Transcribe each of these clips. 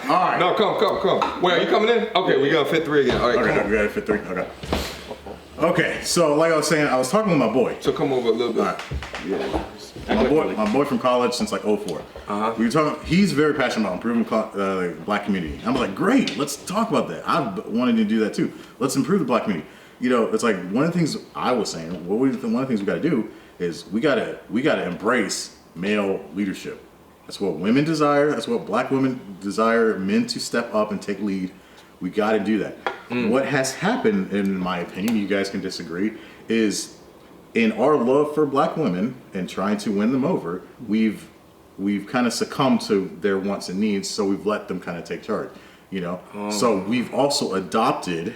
All right. No, come. Wait, are you coming in? Okay, we gotta fit 3 again. All right, Okay, come on. we gotta fit 3. Okay. Okay, so like I was saying, I was talking with my boy. So come over a little bit. All right. My boy from college since like 04. We were talking. He's very passionate about improving the black community. I was like, great, let's talk about that. I've wanted to do that too. Let's improve the black community. You know, it's like one of the things I was saying. One of the things we got to do is we gotta embrace male leadership. That's what women desire. That's what black women desire. Men to step up and take lead. We got to do that. What has happened, in my opinion, you guys can disagree, is in our love for black women and trying to win them over, we've kind of succumbed to their wants and needs, so we've let them kind of take charge, you know? So we've also adopted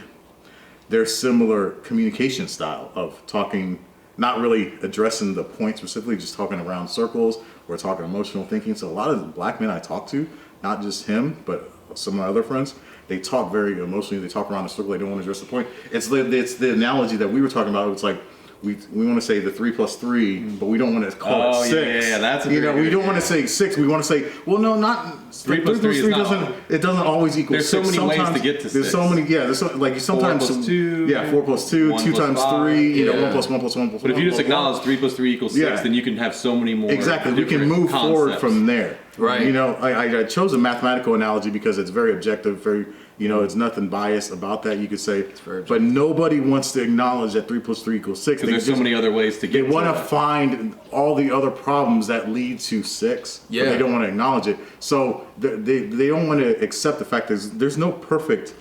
their similar communication style of talking, not really addressing the point specifically, just talking around circles or talking emotional thinking. So a lot of the black men I talk to, not just him, but some of my other friends, they talk very emotionally. They talk around the circle. They don't want to address the point. It's the analogy that we were talking about. It's like we want to say the 3 + 3, but we don't want to call it 6. Yeah, that's a we don't want to say 6. We want to say, well, no, not 3 + 3 is doesn't. It doesn't always equal There's 6. so many ways to get to 6. There's so many. Yeah, there's so, like sometimes 4 + 2. Yeah, 4 + 2, 1 2 + times 5. 3. You know, Yeah. 1 + 1 + 1 + 1. But if you just acknowledge 3 + 3 = 6, Yeah. then you can have so many more. Exactly, we can different move forward concepts. from there. Right. You know, I chose a mathematical analogy because it's very objective, very, you know, it's nothing biased about that, you could say. very But nobody wants to acknowledge that 3 + 3 = 6. Because there's so many other ways to They get to want to that. find all the other problems that lead to 6, but Yeah. they don't want to acknowledge it. So they don't want to accept the fact that there's no perfect,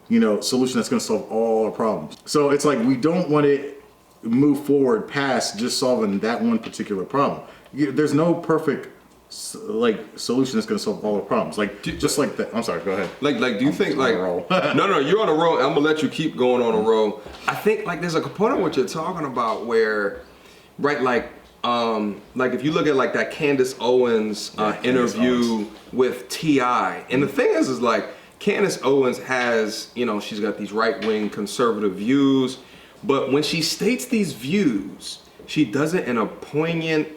you know, solution that's going to solve all our problems. So it's like we don't want to move forward past just solving that one particular problem. There's no perfect solution that's going to solve all the problems. Like just like that. I'm sorry. Go ahead. Like, do you think like on a roll. no, you're on a roll. I'm gonna let you keep going on a roll. I think like there's a component of what you're talking about where, right, like if you look at like that Candace Owens interview with T.I. and the thing is like Candace Owens has, you know, she's got these right-wing conservative views, but when she states these views, she does it in a poignant,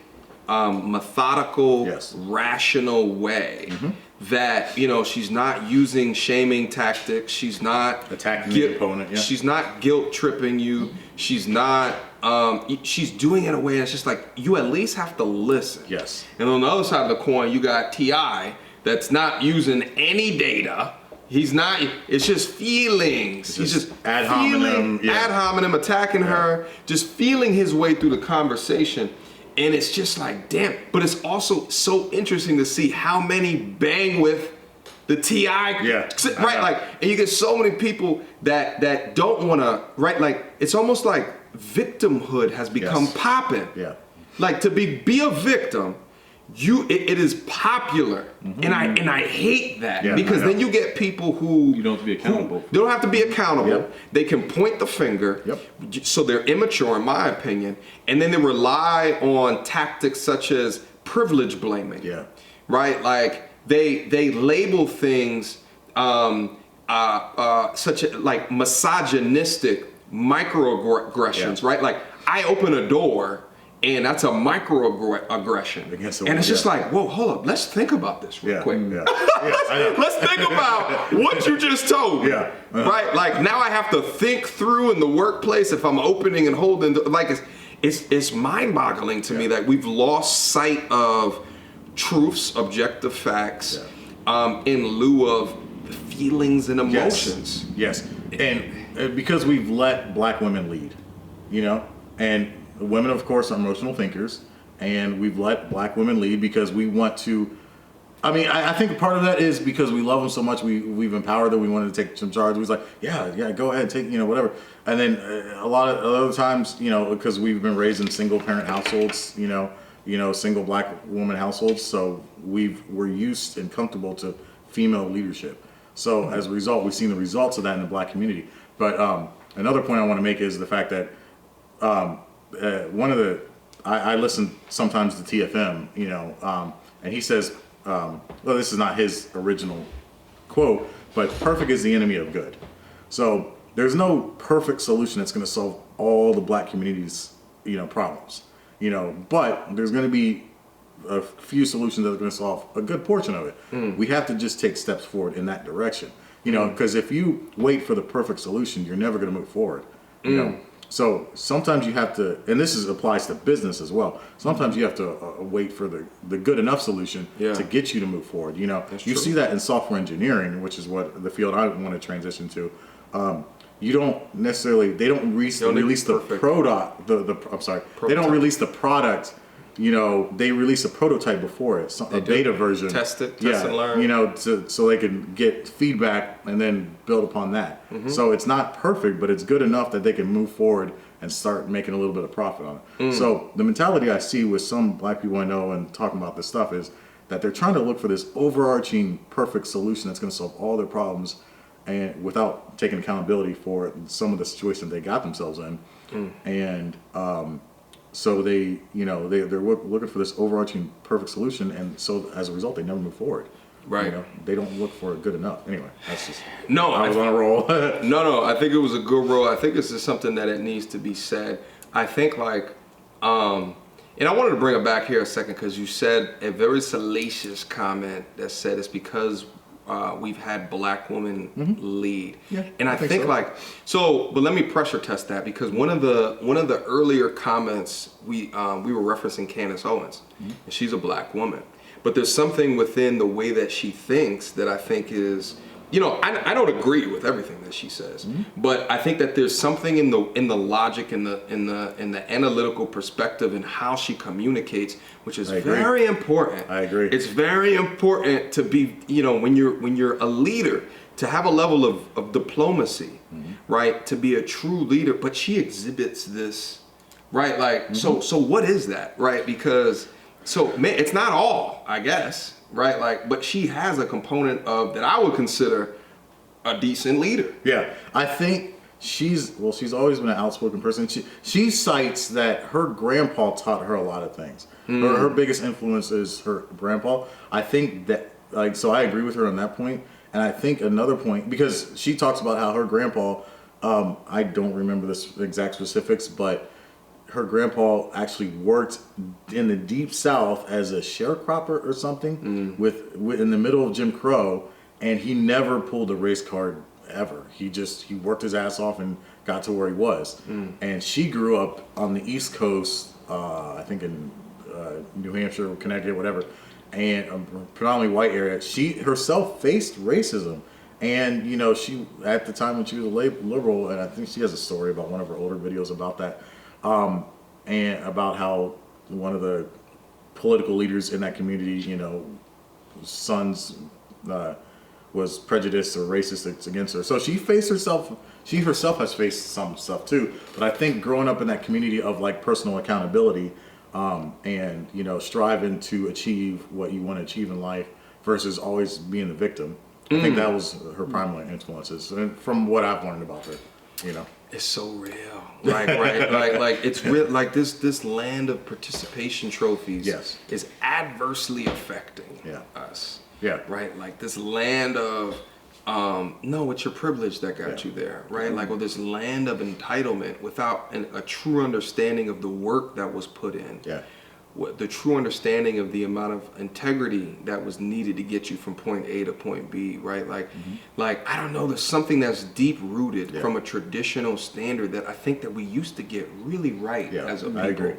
methodical, rational way that, you know, she's not using shaming tactics. She's not attacking the opponent. Yeah. She's not guilt tripping you. She's not, she's doing it in a way that's just like, you at least have to listen. Yes. And on the other side of the coin, you got T.I. that's not using any data. He's not, it's just feelings. He's just ad hominem, ad hominem attacking her, just feeling his way through the conversation. And it's just like, damn. But it's also so interesting to see how many bang with the T.I. Right? Like, and you get so many people that don't want to, right? Like, it's almost like victimhood has become popping. Yeah. Like, to be a victim, it is popular, and I hate that because then you get people who you don't have to be accountable. They don't have to be accountable. They can point the finger. So they're immature, in my opinion, and then they rely on tactics such as privilege blaming. Right, like they label things such like misogynistic microaggressions. Right, like I open a door. And that's a microaggression. And it's just like, whoa, hold up. Let's think about this real quick. Let's think about what you just told me. Right? Like now I have to think through in the workplace if I'm opening and holding. Like it's mind-boggling to me that we've lost sight of truths, objective facts, in lieu of the feelings and emotions. Yes. And because we've let black women lead, you know, and women, of course, are emotional thinkers, and we've let black women lead because we want to. I mean, I think part of that is because we love them so much. We've empowered them. We wanted to take some charge. We was like, yeah, go ahead, take, you know, whatever. And then a lot of other times, you know, because we've been raised in single parent households, you know, single black woman households, so we're used and comfortable to female leadership. So as a result, we've seen the results of that in the black community. But another point I want to make is the fact that. I listen sometimes to TFM, you know, and he says, well, this is not his original quote, but perfect is the enemy of good. So there's no perfect solution that's going to solve all the black community's, you know, problems, you know, but there's going to be a few solutions that are going to solve a good portion of it. We have to just take steps forward in that direction. You know, because if you wait for the perfect solution, you're never going to move forward. You know, so sometimes you have to, and this applies to business as well. Sometimes you have to wait for the good enough solution to get you to move forward. You know, you see that in software engineering, which is what the field I want to transition to. You don't necessarily, they don't release the product. They don't release the product. You know, they release a prototype before it, a beta version. Test and learn. You know, so they can get feedback and then build upon that. So it's not perfect, but it's good enough that they can move forward and start making a little bit of profit on it. So the mentality I see with some black people I know and talking about this stuff is that they're trying to look for this overarching perfect solution that's going to solve all their problems, and without taking accountability for some of the situations they got themselves in. And so they're looking for this overarching perfect solution, and so as a result, they never move forward. Right. You know, they don't look for it good enough. Anyway, that's just I was on a roll. No, I think it was a good role. I think this is something that it needs to be said. I think like, and I wanted to bring it back here a second because you said a very salacious comment that said it's because we've had black women lead. Yeah, and I think so. But let me pressure test that, because one of the earlier comments we were referencing Candace Owens, and she's a black woman. But there's something within the way that she thinks that I think is, you know, I don't agree with everything that she says, but I think that there's something in the logic, in the analytical perspective, and how she communicates, which is very important. I agree. It's very important to be, you know, when you're a leader, to have a level of diplomacy, right? To be a true leader. But she exhibits this, right? Like, so what is that, right? Because it's not all, I guess, right? Like, but she has a component of that I would consider a decent leader. Yeah, I think she's always been an outspoken person. She cites that her grandpa taught her a lot of things. Her biggest influence is her grandpa. I think that, like, so I agree with her on that point. And I think another point, because she talks about how her grandpa, I don't remember the exact specifics, but her grandpa actually worked in the deep South as a sharecropper or something with in the middle of Jim Crow, and he never pulled a race card ever. He worked his ass off and got to where he was. And she grew up on the East Coast, I think in New Hampshire, Connecticut, whatever, and a predominantly white area. She herself faced racism. And, you know, she, at the time when she was a liberal, and I think she has a story about one of her older videos about that, and about how one of the political leaders in that community, you know, sons was prejudiced or racist against her. So she herself has faced some stuff too. But I think growing up in that community of like personal accountability, and, you know, striving to achieve what you want to achieve in life versus always being the victim, I think that was her primary influences, and from what I've learned about her, you know. It's so real, right? like it's real. Like this land of participation trophies is adversely affecting us. Yeah. Right. Like this land of no, it's your privilege that got you there, right? Like, or this land of entitlement without a true understanding of the work that was put in. Yeah. The true understanding of the amount of integrity that was needed to get you from point A to point B, right? Like, like I don't know, there's something that's deep rooted from a traditional standard that I think that we used to get really right as a people, I agree.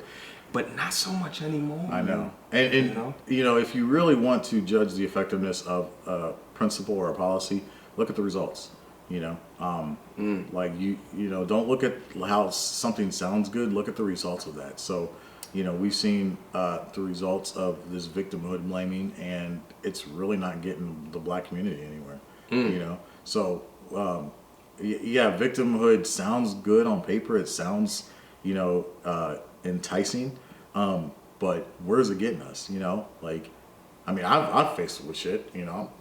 but not so much anymore. I know, and you know, if you really want to judge the effectiveness of a principle or a policy, look at the results. You know, like you know, don't look at how something sounds good. Look at the results of that. So. You know, we've seen the results of this victimhood blaming, and it's really not getting the black community anywhere. You know, so yeah, victimhood sounds good on paper. It sounds, you know, enticing, but where's it getting us? You know, like, I mean, I've faced with shit. You know,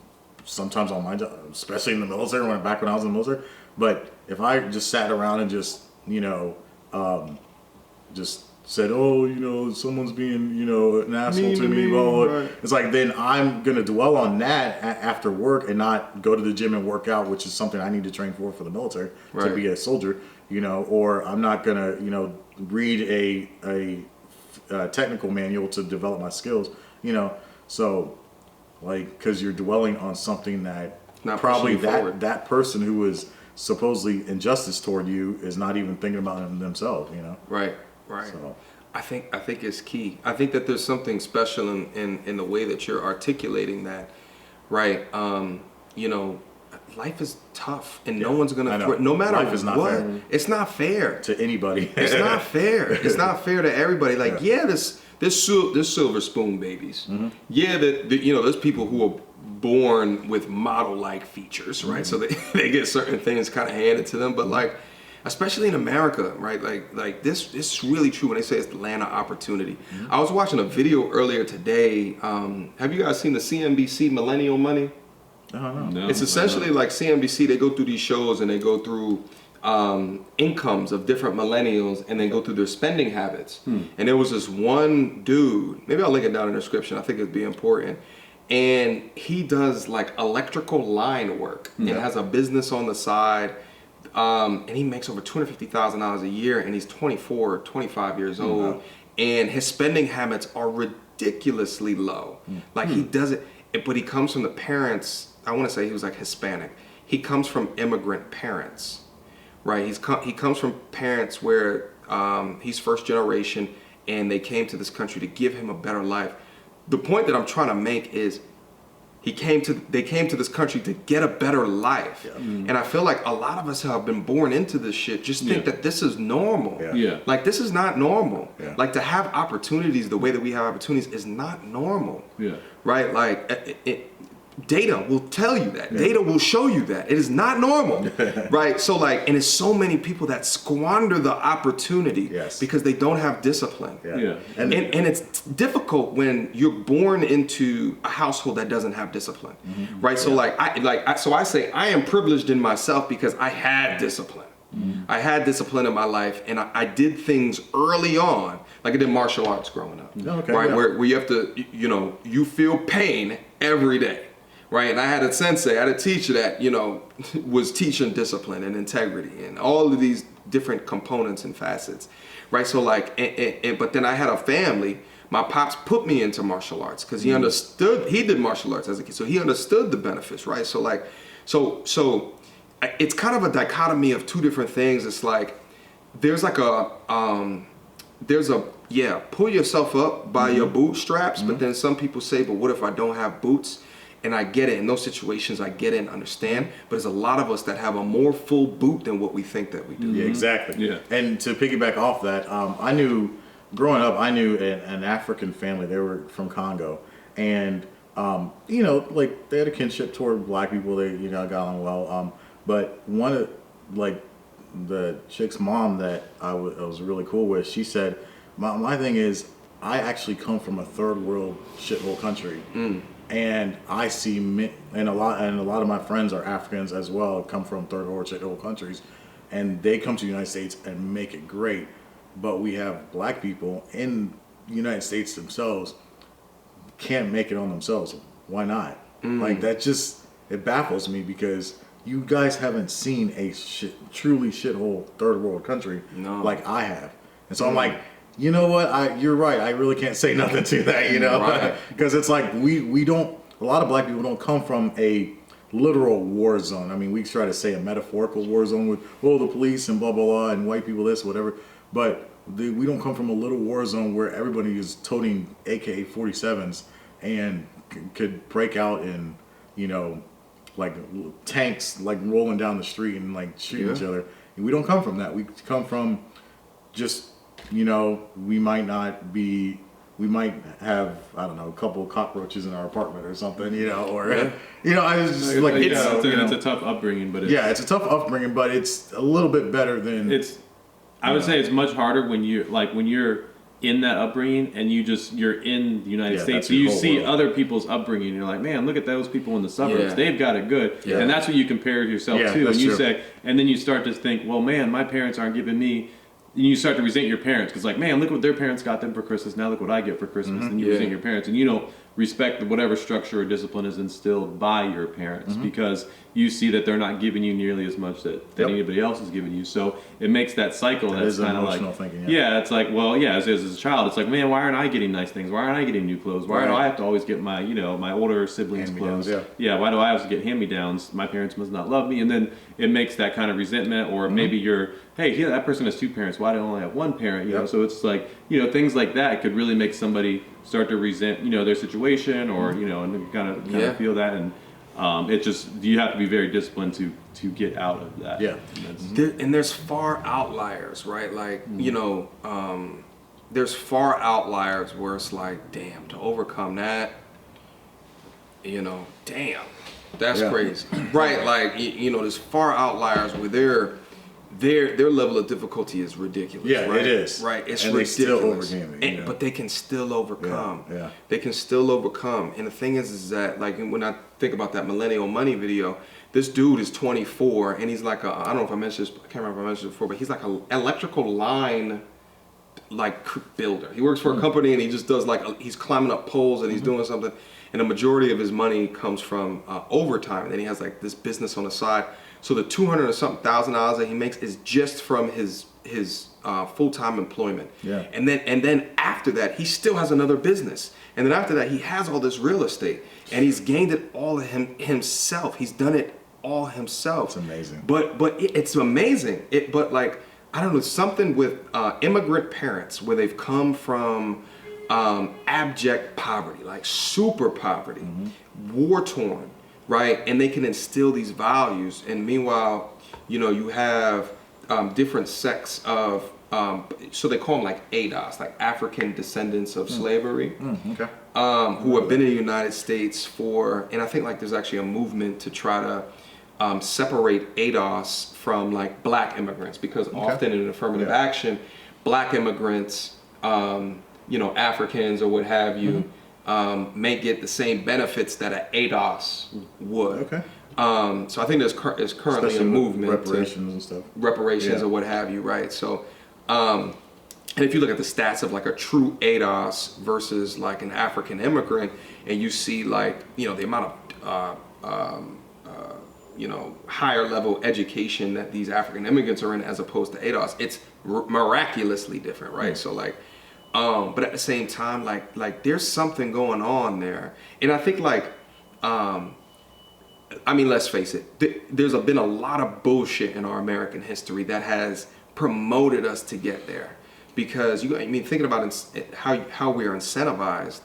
sometimes on my job, especially in the military, back when I was in the military. But if I just sat around and just, you know, just said, oh, you know, someone's being, you know, an asshole to me, blah, blah, blah. Right. It's like, then I'm going to dwell on that after work and not go to the gym and work out, which is something I need to train for the military, to be a soldier, you know, or I'm not going to, you know, read a technical manual to develop my skills you know. So, like, because you're dwelling on something that Not probably pushing you forward. that person who is supposedly injustice toward you is not even thinking about it themselves, you know. Right. So, I think it's key. I think that there's something special in the way that you're articulating that, right? You know, life is tough, and no one's I gonna know. no matter Life is not what. fair. It's not fair. to anybody. It's not fair. It's not fair to everybody. Like, there's silver spoon babies. Yeah, you know, there's people who are born with model-like features, right? So they get certain things kind of handed to them. But like, especially in America, right? Like this is really true when they say it's the land of opportunity. I was watching a video earlier today. Have you guys seen the CNBC Millennial Money? I don't know. No, It's essentially like CNBC. They go through these shows and they go through incomes of different millennials and then go through their spending habits. And there was this one dude, maybe I'll link it down in the description, I think it'd be important. And he does like electrical line work and has a business on the side. And he makes over $250,000 a year, and he's 24, 25 years old. And his spending habits are ridiculously low. Like he does it, but he comes from the parents, I want to say he was like Hispanic. He comes from immigrant parents, right? He comes from parents where he's first generation, and they came to this country to give him a better life. The point that I'm trying to make is they came to this country to get a better life. And I feel like a lot of us have been born into this shit, just think that this is normal. Like, this is not normal. Like, to have opportunities the way that we have opportunities is not normal. Right? Like, data will tell you that. Data will show you that. It is not normal. Right? So like, and it's so many people that squander the opportunity because they don't have discipline. And it's difficult when you're born into a household that doesn't have discipline. Right? So so I say I am privileged in myself because I had discipline. I had discipline in my life, and I did things early on. Like I did martial arts growing up. Where you have to, you know, you feel pain every day. Right, and I had a sensei, I had a teacher that, you know, was teaching discipline and integrity and all of these different components and facets, right? So like, but then I had a family. My pops put me into martial arts because he understood. He did martial arts as a kid, so he understood the benefits, right? So like, so it's kind of a dichotomy of two different things. It's like there's like pull yourself up by your bootstraps, but then some people say, but what if I don't have boots? And I get it. In those situations, I get it and understand. But there's a lot of us that have a more full boot than what we think that we do. Yeah, exactly. And to piggyback off that, growing up, I knew an African family. They were from Congo. And, you know, like, they had a kinship toward black people. They, you know, got on well. But one of, like, the chick's mom that I was really cool with, she said, my thing is, I actually come from a third world shithole country. And I see, and a lot of my friends are Africans as well, come from third world shithole countries, and they come to the United States and make it great. But we have black people in the United States themselves can't make it on themselves. Why not? Like, that just, it baffles me because you guys haven't seen a truly shithole third world country like I have. And so I'm like, you know what? You're right. I really can't say nothing to that, you know, because it's like we don't. A lot of black people don't come from a literal war zone. I mean, we try to say a metaphorical war zone with the police and blah blah blah and white people this whatever, but we don't come from a little war zone where everybody is toting AK-47s and could break out in, you know, like tanks like rolling down the street and like shooting each other. And we don't come from that. We come from just, you know, we might have, I don't know, a couple of cockroaches in our apartment or something, you know, or, you know, I was just like, it's a tough upbringing, but it's a tough upbringing, but it's a little bit better than, I would say it's much harder when you're in that upbringing and you're in the United States, so you see world. Other people's upbringing and you're like, man, look at those people in the suburbs, they've got it good. And that's what you compare yourself to, and you say, and then you start to think, well, man, my parents aren't giving me. And you start to resent your parents because, like, man, look what their parents got them for Christmas. Now look what I get for Christmas. And you resent your parents. And, you know, respect whatever structure or discipline is instilled by your parents, because you see that they're not giving you nearly as much that anybody else is giving you. So it makes that cycle that's kind of like, thinking, it's like, well, as a child, it's like, man, why aren't I getting nice things? Why aren't I getting new clothes? Why do I have to always get my, my older siblings' clothes? Why do I have to get hand-me-downs? My parents must not love me. And then it makes that kind of resentment, or maybe you're, hey, that person has two parents. Why do I only have one parent? You know, so it's like, things like that could really make somebody start to resent, their situation, or, and kind of feel that. And it just, you have to be very disciplined to get out of that. Yeah. And there's far outliers, right? Like, there's far outliers where it's like, damn, to overcome that, damn, that's crazy. Right? Like, there's far outliers where their level of difficulty is ridiculous. Yeah, right? it is. Right, it's and ridiculous. They still overcame it, but they can still overcome. Yeah. They can still overcome. And the thing is that, like, when I think about that Millennial Money video, this dude is 24, and he's like I don't know if I mentioned this, I can't remember if I mentioned this before, but he's like an electrical line, like, builder. He works for a company, and he just does, like, he's climbing up poles, and he's doing something. And the majority of his money comes from overtime. And then he has, like, this business on the side. So the $200,000 or something that he makes is just from his full-time employment. Yeah. And then after that, he still has another business. And then after that, he has all this real estate, and he's gained it all himself. He's done it all himself. It's amazing. But it's amazing. But like, I don't know, something with immigrant parents where they've come from abject poverty, like super poverty, war-torn. Right, and they can instill these values, and meanwhile, you have different sects of, so they call them like ADOS, like African descendants of slavery, who have been in the United States and I think like there's actually a movement to try to separate ADOS from like black immigrants, because often in affirmative action, black immigrants, Africans or what have you, may get the same benefits that an ADOS would. Okay. So I think there's currently Especially a movement reparations and stuff. Reparations or what have you, right? So, and if you look at the stats of like a true ADOS versus like an African immigrant, and you see like the amount of higher level education that these African immigrants are in as opposed to ADOS, it's miraculously different, right? So like. But at the same time, like there's something going on there, and I think like, let's face it, there's been a lot of bullshit in our American history that has promoted us to get there, because thinking about how we are incentivized,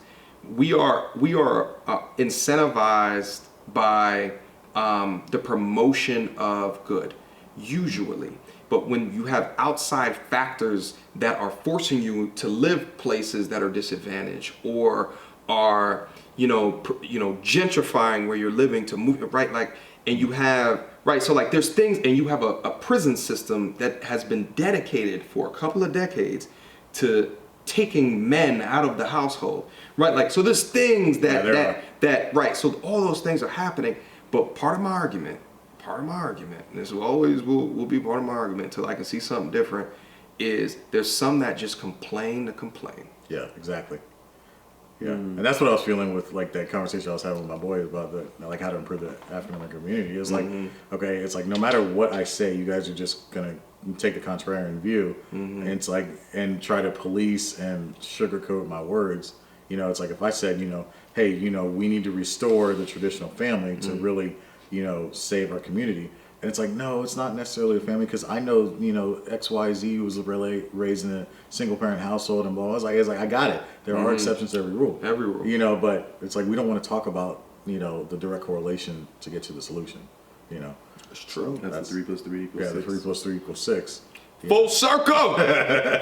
we are incentivized by the promotion of good, usually. But when you have outside factors that are forcing you to live places that are disadvantaged, or are, gentrifying where you're living to move, right? Like, and you have, right? So like there's things, and you have a prison system that has been dedicated for a couple of decades to taking men out of the household, right? Like, so there's things that, right? So all those things are happening, but part of my argument, and this will always be part of my argument until I can see something different, is there's some that just complain to complain. Yeah, exactly. Yeah, and that's what I was feeling with like that conversation I was having with my boys about like how to improve the African American community. It's like, okay, it's like no matter what I say, you guys are just gonna take the contrarian view, and it's like, and try to police and sugarcoat my words. It's like if I said, hey, we need to restore the traditional family to really, save our community. And it's like, no, it's not necessarily a family, because I know, XYZ was raised in a single parent household and blah, blah. It's like, I got it. There are exceptions to every rule. Every rule. But it's like, we don't want to talk about, the direct correlation to get to the solution, It's true. That's the 3 + 3 = 6. Yeah, the 3 + 3 = 6. Yeah. Full circle!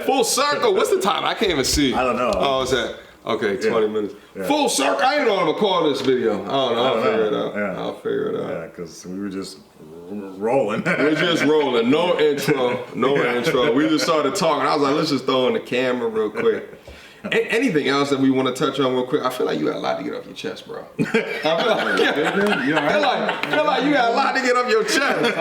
Full circle! What's the time? I can't even see. I don't know. Oh, is that? Okay, 20 minutes. Yeah. Full circle. I didn't know I'm gonna call this video. I don't know. I'll figure it out. Yeah. I'll figure it out. Yeah, because we were just rolling. We're just rolling. No intro. No intro. We just started talking. I was like, let's just throw in the camera real quick. Anything else that we want to touch on real quick? I feel like you got a lot to get off your chest, bro. I feel like you got a lot to get off your chest.